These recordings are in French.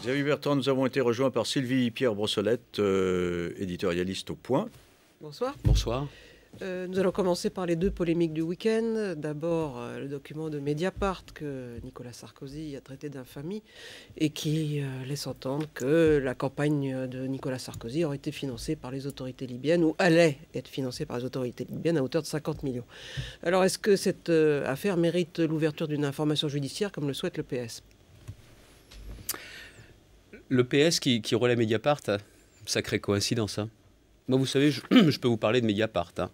Xavier Bertrand, nous avons été rejoints par Sylvie Pierre Brossolette, éditorialiste au Point. Bonsoir. Bonsoir. Nous allons commencer par les deux polémiques du week-end. D'abord, le document de Mediapart que Nicolas Sarkozy a traité d'infamie et qui laisse entendre que la campagne de Nicolas Sarkozy aurait été financée par les autorités libyennes ou allait être financée par les autorités libyennes à hauteur de 50 millions. Alors, est-ce que cette affaire mérite l'ouverture d'une information judiciaire comme le souhaite le PS ? Le PS qui relaie Mediapart, sacrée coïncidence. Hein. Moi, vous savez, je peux vous parler de Mediapart. Hein.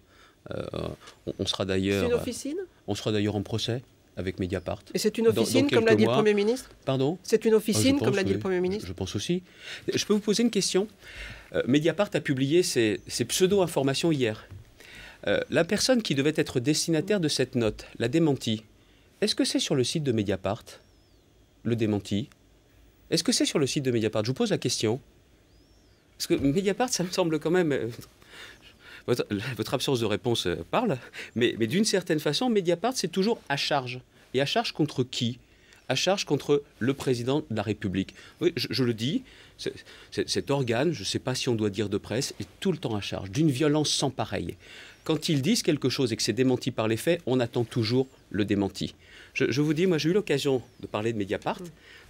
On sera d'ailleurs. C'est une officine ? On sera d'ailleurs en procès avec Mediapart. Et c'est une officine, comme l'a dit le Premier ministre ? Pardon ? C'est une officine, comme l'a dit le Premier ministre ? Je pense aussi. Je peux vous poser une question ? Mediapart a publié ses pseudo-informations hier. La personne qui devait être destinataire de cette note l'a démenti. Est-ce que c'est sur le site de Mediapart, le démenti ? Est-ce que c'est sur le site de Mediapart ? Je vous pose la question. Parce que Mediapart, ça me semble quand même... Votre absence de réponse parle, mais d'une certaine façon, Mediapart, c'est toujours à charge. Et à charge contre qui ? À charge contre le président de la République. Oui, je le dis, cet organe, je ne sais pas si on doit dire de presse, est tout le temps à charge, d'une violence sans pareille. Quand ils disent quelque chose et que c'est démenti par les faits, on attend toujours le démenti. Je vous dis, moi j'ai eu l'occasion de parler de Mediapart,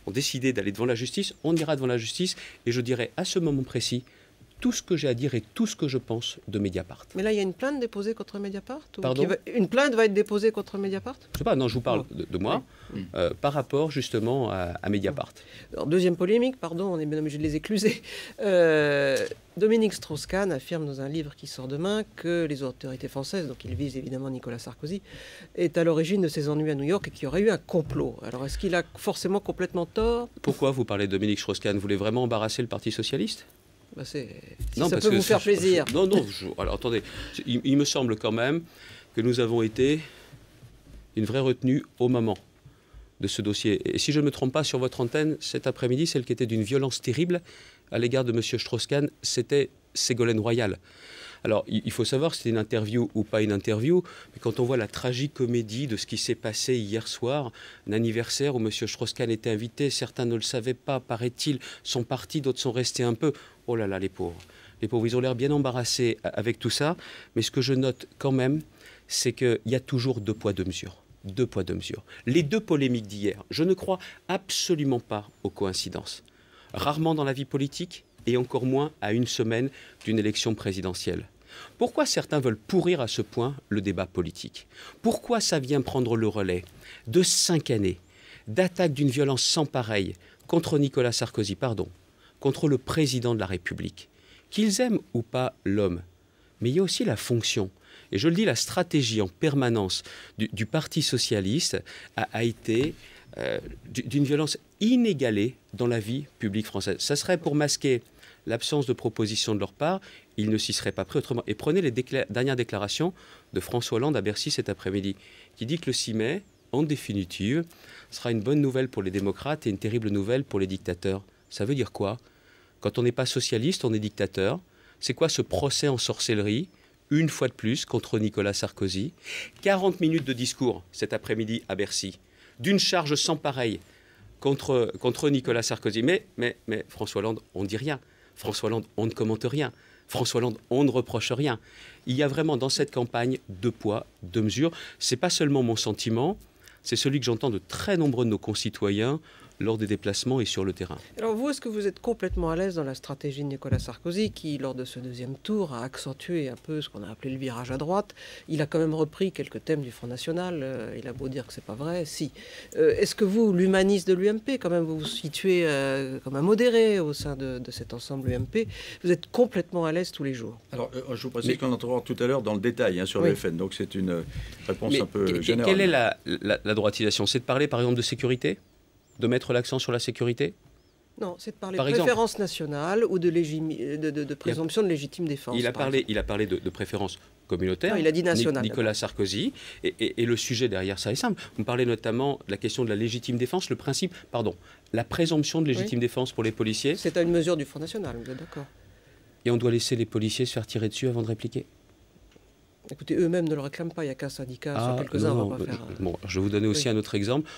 on a décidé d'aller devant la justice, on ira devant la justice, et je dirai à ce moment précis tout ce que j'ai à dire et tout ce que je pense de Mediapart. Mais là, il y a une plainte déposée contre Mediapart ? Pardon ? Une plainte va être déposée contre Mediapart ? Je ne sais pas, non, je vous parle de moi, par rapport justement à Mediapart. Alors, deuxième polémique, pardon, on est bien obligé de les écluser. Dominique Strauss-Kahn affirme dans un livre qui sort demain que les autorités françaises, donc il vise évidemment Nicolas Sarkozy, est à l'origine de ses ennuis à New York et qu'il y aurait eu un complot. Alors est-ce qu'il a forcément complètement tort ? Pourquoi vous parlez de Dominique Strauss-Kahn ? Vous voulez vraiment embarrasser le Parti socialiste ? Si ça peut vous faire plaisir. Non. Alors attendez, il me semble quand même que nous avons été une vraie retenue au moment de ce dossier. Et si je ne me trompe pas, sur votre antenne, cet après-midi, celle qui était d'une violence terrible à l'égard de M. Strauss-Kahn, c'était Ségolène Royal. Alors, il faut savoir si c'était une interview ou pas une interview, mais quand on voit la tragicomédie de ce qui s'est passé hier soir, un anniversaire où M. Strauss-Kahn était invité, certains ne le savaient pas, paraît-il, sont partis, d'autres sont restés un peu. Oh là là, les pauvres. Les pauvres, ils ont l'air bien embarrassés avec tout ça, mais ce que je note quand même, c'est qu'il y a toujours deux poids, deux mesures. Deux poids, deux mesures. Les deux polémiques d'hier, je ne crois absolument pas aux coïncidences. Rarement dans la vie politique, et encore moins à une semaine d'une élection présidentielle. Pourquoi certains veulent pourrir à ce point le débat politique ? Pourquoi ça vient prendre le relais de 5 années d'attaque d'une violence sans pareille contre Nicolas Sarkozy, contre le président de la République ? Qu'ils aiment ou pas l'homme, mais il y a aussi la fonction. Et je le dis, la stratégie en permanence du Parti socialiste a été d'une violence inégalée dans la vie publique française. Ça serait pour masquer l'absence de proposition de leur part, ils ne s'y seraient pas pris autrement. Et prenez les dernières déclarations de François Hollande à Bercy cet après-midi, qui dit que le 6 mai, en définitive, sera une bonne nouvelle pour les démocrates et une terrible nouvelle pour les dictateurs. Ça veut dire quoi ? Quand on n'est pas socialiste, on est dictateur. C'est quoi ce procès en sorcellerie, une fois de plus, contre Nicolas Sarkozy ? 40 minutes de discours cet après-midi à Bercy, d'une charge sans pareille contre Nicolas Sarkozy. Mais François Hollande, on ne dit rien. François Hollande, on ne commente rien. François Hollande, on ne reproche rien. Il y a vraiment dans cette campagne deux poids, deux mesures. Ce n'est pas seulement mon sentiment, c'est celui que j'entends de très nombreux de nos concitoyens lors des déplacements et sur le terrain. Alors vous, est-ce que vous êtes complètement à l'aise dans la stratégie de Nicolas Sarkozy qui, lors de ce deuxième tour, a accentué un peu ce qu'on a appelé le virage à droite ? Il a quand même repris quelques thèmes du Front National. Il a beau dire que c'est pas vrai, si. Est-ce que vous, l'humaniste de l'UMP, quand même, vous vous situez comme un modéré au sein de cet ensemble UMP, vous êtes complètement à l'aise tous les jours ? Alors, je vous précise qu'on entrera tout à l'heure dans le détail sur le FN, donc c'est une réponse un peu générale. Quelle est la droitisation ? C'est de parler, par exemple, de sécurité ? De mettre l'accent sur la sécurité ? Non, c'est de parler de préférence nationale ou de présomption de légitime défense. Il a parlé de préférence communautaire. Non, il a dit nationale. Nicolas Sarkozy. Et le sujet derrière ça est simple. Vous parlez notamment de la question de la légitime défense, la présomption de légitime défense pour les policiers. C'est à une mesure du Front National, vous êtes d'accord ? Et on doit laisser les policiers se faire tirer dessus avant de répliquer ? Écoutez, eux-mêmes ne le réclament pas, il n'y a qu'un syndicat sur quelques-uns, on va pas faire... Bon, je vais vous donner aussi un autre exemple.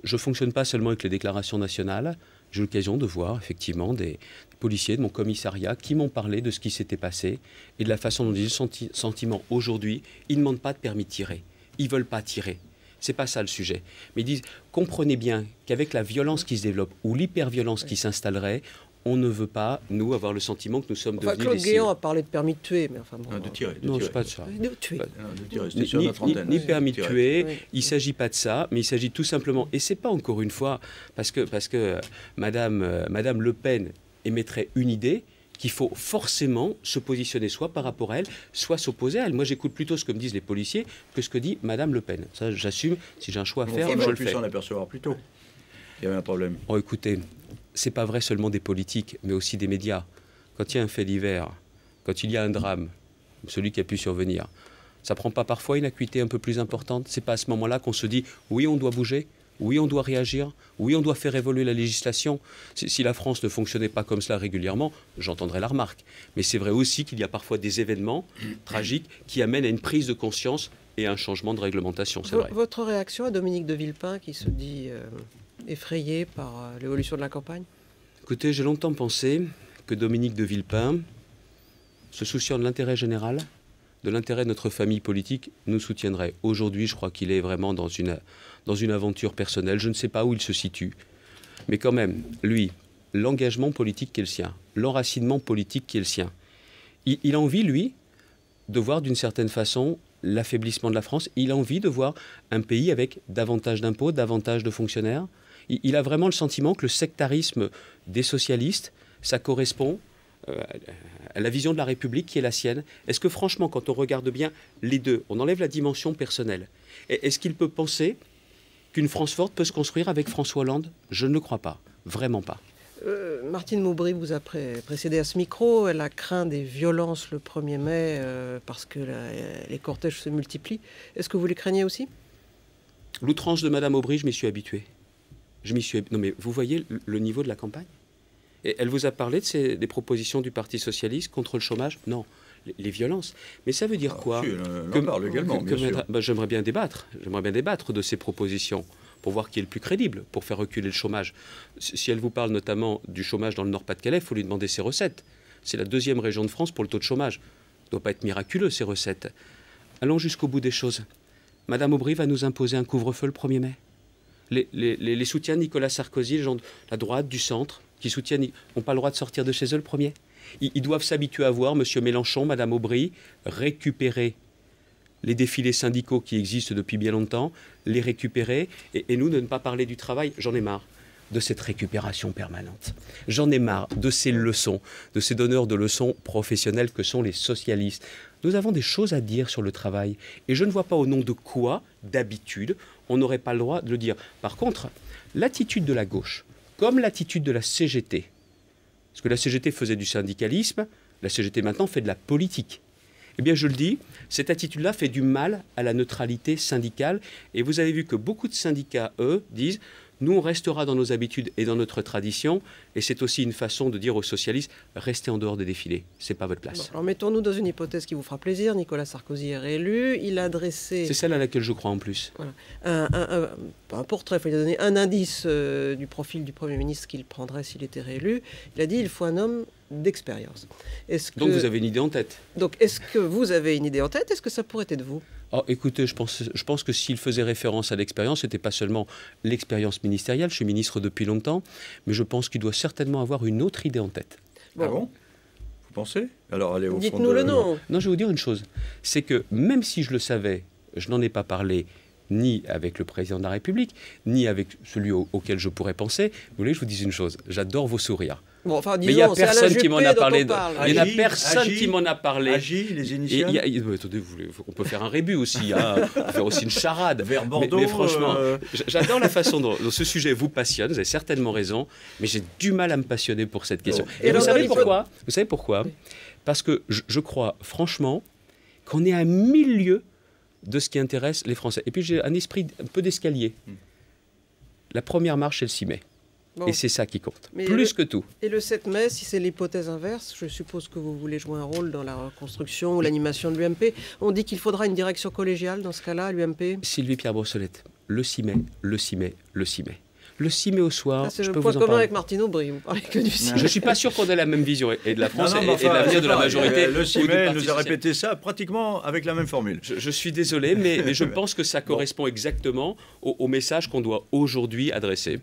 Je ne fonctionne pas seulement avec les déclarations nationales. J'ai eu l'occasion de voir effectivement des policiers de mon commissariat qui m'ont parlé de ce qui s'était passé et de la façon dont ils ont le sentiment aujourd'hui. Ils ne demandent pas de permis de tirer. Ils ne veulent pas tirer. C'est pas ça le sujet. Mais ils disent, comprenez bien qu'avec la violence qui se développe ou l'hyperviolence qui s'installerait, on ne veut pas, nous, avoir le sentiment que nous sommes devenus Claude des cibles. Guéant a parlé de permis de tuer, mais enfin bon... De tirer. Non, c'est pas de ça. De tuer. Ni permis de tuer, il ne s'agit pas de ça, mais il s'agit tout simplement, et c'est pas encore une fois, parce que Madame Le Pen émettrait une idée, qu'il faut forcément se positionner soit par rapport à elle, soit s'opposer à elle. Moi, j'écoute plutôt ce que me disent les policiers que ce que dit Madame Le Pen. Ça, j'assume, si j'ai un choix à faire, je le fais. On s'en apercevoir plus tôt. Il y avait un problème. Oh, écoutez, c'est pas vrai seulement des politiques, mais aussi des médias. Quand il y a un fait divers, quand il y a un drame, celui qui a pu survenir, ça prend pas parfois une acuité un peu plus importante? C'est pas à ce moment-là qu'on se dit oui, on doit bouger, oui, on doit réagir, oui, on doit faire évoluer la législation. Si la France ne fonctionnait pas comme cela régulièrement, j'entendrais la remarque. Mais c'est vrai aussi qu'il y a parfois des événements tragiques qui amènent à une prise de conscience et à un changement de réglementation, c'est vrai. Votre réaction à Dominique de Villepin qui se dit effrayé par l'évolution de la campagne? Écoutez, j'ai longtemps pensé que Dominique de Villepin, se souciant de l'intérêt général, de l'intérêt de notre famille politique, nous soutiendrait. Aujourd'hui, je crois qu'il est vraiment dans une aventure personnelle. Je ne sais pas où il se situe. Mais quand même, lui, l'engagement politique qui est le sien, l'enracinement politique qui est le sien, il a envie, lui, de voir d'une certaine façon l'affaiblissement de la France. Il a envie de voir un pays avec davantage d'impôts, davantage de fonctionnaires. Il a vraiment le sentiment que le sectarisme des socialistes, ça correspond à la vision de la République qui est la sienne. Est-ce que franchement, quand on regarde bien les deux, on enlève la dimension personnelle, est-ce qu'il peut penser qu'une France forte peut se construire avec François Hollande? Je ne le crois pas, vraiment pas. Martine Maubry vous a précédé à ce micro. Elle a craint des violences le 1er mai parce que les cortèges se multiplient. Est-ce que vous les craignez aussi? L'outrance de Madame Aubry, je m'y suis habitué. Non mais vous voyez le niveau de la campagne? Et elle vous a parlé des propositions du Parti socialiste contre le chômage? Non, les violences. Mais ça veut dire quoi? Si, on en parle également, bien sûr. J'aimerais bien débattre de ces propositions pour voir qui est le plus crédible, pour faire reculer le chômage. Si elle vous parle notamment du chômage dans le Nord-Pas-de-Calais, il faut lui demander ses recettes. C'est la 2e région de France pour le taux de chômage. Ça ne doit pas être miraculeux, ces recettes. Allons jusqu'au bout des choses. Madame Aubry va nous imposer un couvre-feu le 1er mai. Les soutiens de Nicolas Sarkozy, les gens de la droite, du centre, qui soutiennent, n'ont pas le droit de sortir de chez eux le 1er. Ils doivent s'habituer à voir M. Mélenchon, Mme Aubry, récupérer les défilés syndicaux qui existent depuis bien longtemps, les récupérer, et nous de ne pas parler du travail. J'en ai marre de cette récupération permanente. J'en ai marre de ces leçons, de ces donneurs de leçons professionnelles que sont les socialistes. Nous avons des choses à dire sur le travail, et je ne vois pas au nom de quoi, d'habitude, on n'aurait pas le droit de le dire. Par contre, l'attitude de la gauche, comme l'attitude de la CGT, parce que la CGT faisait du syndicalisme, la CGT maintenant fait de la politique. Eh bien, je le dis, cette attitude-là fait du mal à la neutralité syndicale. Et vous avez vu que beaucoup de syndicats, eux, disent « nous, on restera dans nos habitudes et dans notre tradition ». Et c'est aussi une façon de dire aux socialistes « restez en dehors des défilés, ce n'est pas votre place bon, ». Alors, mettons-nous dans une hypothèse qui vous fera plaisir. Nicolas Sarkozy est réélu. Il a dressé... C'est celle à laquelle je crois en plus. Voilà. Un portrait, il faut lui donner un indice du profil du Premier ministre qu'il prendrait s'il était réélu. Il a dit « il faut un homme d'expérience ». Donc vous avez une idée en tête? Donc est-ce que vous avez une idée en tête? Est-ce que ça pourrait être vous? Oh, écoutez, je pense que s'il faisait référence à l'expérience, ce n'était pas seulement l'expérience ministérielle, je suis ministre depuis longtemps, mais je pense qu'il doit certainement avoir une autre idée en tête. Bon. Ah bon? Vous pensez? Alors allez au fond. Dites-nous le nom. Non, je vais vous dire une chose, c'est que même si je le savais, je n'en ai pas parlé ni avec le président de la République, ni avec celui auquel je pourrais penser. Vous voulez que je vous dise une chose? J'adore vos sourires. Bon, enfin, disons, mais il n'y a personne qui m'en a parlé. Il n'y en a personne Agi, qui m'en a parlé. Agi, les initiales. Attendez, on peut faire un rébut aussi. Hein. On peut faire aussi une charade. Vers Bordeaux. Mais franchement, j'adore la façon dont ce sujet vous passionne. Vous avez certainement raison. Mais j'ai du mal à me passionner pour cette question. Oh. Et vous savez pourquoi? Vous savez pourquoi? Parce que je crois franchement qu'on est à 1000 lieues de ce qui intéresse les Français. Et puis j'ai un esprit un peu d'escalier. La première marche, c'est le 6 mai. Bon. Et c'est ça qui compte, Mais plus que tout. Et le 7 mai, si c'est l'hypothèse inverse, je suppose que vous voulez jouer un rôle dans la reconstruction ou l'animation de l'UMP. On dit qu'il faudra une direction collégiale dans ce cas-là, à l'UMP. Sylvie Pierre Brossolette, le 6 mai, le 6 mai, le 6 mai. Le 6 mai au soir, c'est je le peux point vous en commun parler. avec Martine Aubry, vous parlez que du 6 mai. Je ne suis pas sûr qu'on ait la même vision et de la France et de enfin, l'avenir de la majorité. Le ou du 6 mai Parti nous a socialiste. répété ça pratiquement avec la même formule. Je suis désolé, mais je pense que ça correspond exactement au message qu'on doit aujourd'hui adresser.